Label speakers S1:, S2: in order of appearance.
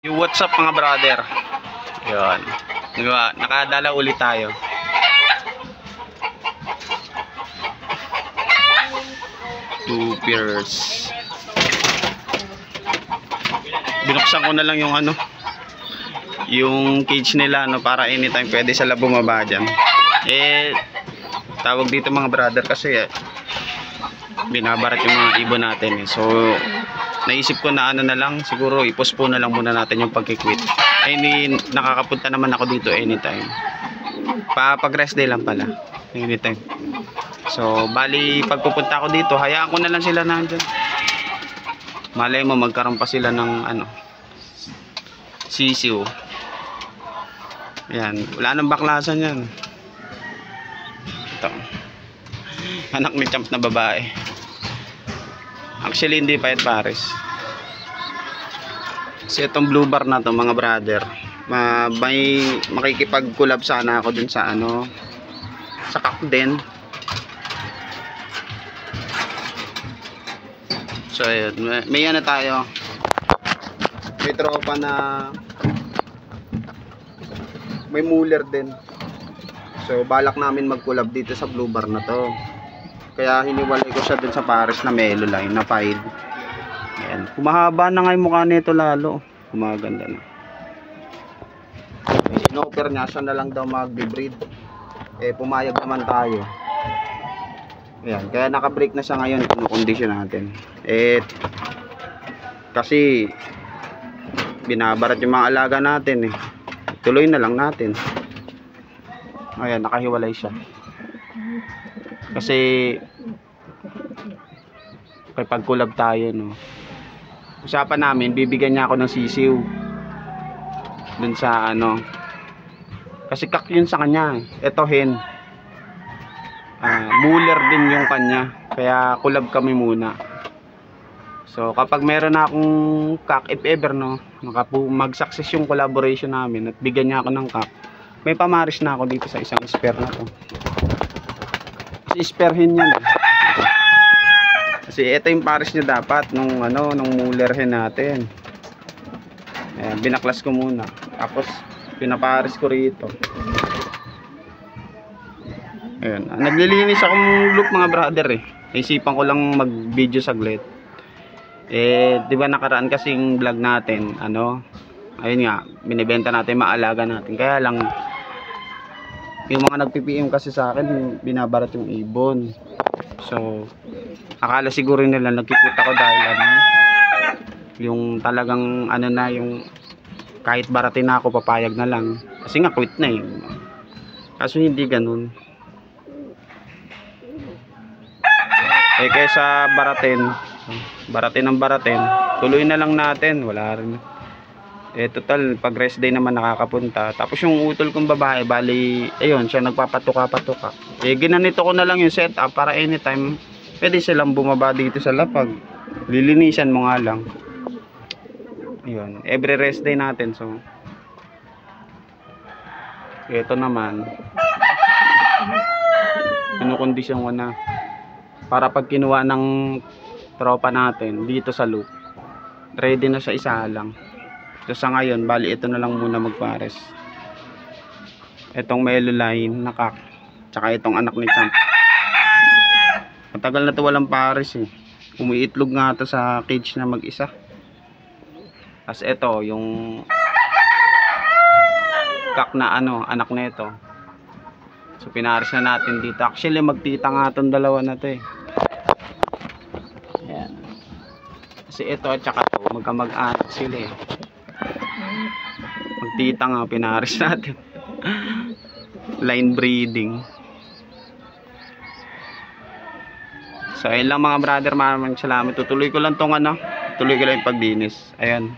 S1: Yung what's up mga brother. Yun. Diba? Nakadala ulit tayo. Two pairs. Binuksan ko na lang yung ano, yung cage nila no, para anytime pwede sila bumaba dyan. Tawag dito mga brother kasi binabarat yung mga ibon natin eh. So naisip ko na ano na lang, siguro i-postpone na lang muna natin yung pagkikwit. Nakakapunta naman ako dito anytime. Pag rest day lang pala, anytime. So bali pagpupunta ako dito, hayaan ko na lang sila nandyan. Malay mo magkaroon pa sila ng ano, sisiw. Ayan, wala nang baklasan yan. Ito, anak ni Champ na babae. Actually hindi pa yan pares. Kasi itong blue bar na to mga brother, may makikipag-collab sana ako dun sa ano, sa Kakden. So ayun, may ano tayo, may tropa na may muller din. So balak namin mag-collab dito sa blue bar na to. Kaya hiniwalay ko siya dun sa pares na Melo line na pied. Ayan, kumahaba na nga yung mukha nito lalo. Kumaganda na. In-offer niya siya na lang daw mag-breed. Pumayag naman tayo. Ayan, kaya naka-break na siya ngayon kung kondisyon natin. Kasi binabarat yung mga alaga natin eh. Tuloy na lang natin. Ayan, nakahiwalay siya. Kasi kapag collab tayo no, usapan namin bibigyan niya ako ng sisiw dun sa ano, kasi kak yun sa kanya. Ito hen, muller din yung kanya, kaya collab kami muna. So kapag meron na akong kak, if ever no, mag-success yung collaboration namin at bigyan niya ako ng kak, may pamaris na ako dito sa isang spare na to. Isperhin yan eh. Kasi ito yung pares niya dapat nung ano, nung muller hen natin. Ayan, binaklas ko muna. Tapos pinapares ko rito. Ayan, naglilinis akong loop mga brother eh. Naisipan ko lang mag-video saglit. Di ba nakaraan kasing vlog natin, ano, ayun nga, binibenta natin, maalaga natin. Kaya lang yung mga nag-PPM kasi sa akin, binabarat yung ibon. So akala siguro nila nagkikita ko dahil ano, yung talagang ano na, yung kahit baratin na ako, papayag na lang. Kasi nga quit na eh. Kaso hindi ganun. Kaysa baratin ng baratin, tuloy na lang natin, wala rin. Total pag rest day naman nakakapunta. Tapos yung utol kong babae, bali ayun, siya nagpapatuka-patuka. Ginanito ko na lang yung setup para anytime pwede silang bumaba dito sa lapag. Lilinisan mo nga lang. Ayun, every rest day natin. So ito naman, kinukondisyon ko na para pag kinuha ng tropa natin dito sa loop, ready na sa isa lang. So sa ngayon, bali ito na lang muna magpares. Itong Melo line na kak, tsaka itong anak ni Champ. Matagal na to walang pares eh. Umiitlog nga to sa cage na mag-isa. As ito, yung kak na ano, anak nito. So pinares na natin dito. Actually magtita nga itong dalawa na to eh. Ayan. Kasi ito at saka to, magkamag-anak sila eh. Magtita nga, pinaris natin. Line breeding. So ayun lang mga brother, maraming salamat. Tutuloy ko lang tong ano, tuloy ko lang yung paglinis. Ayan.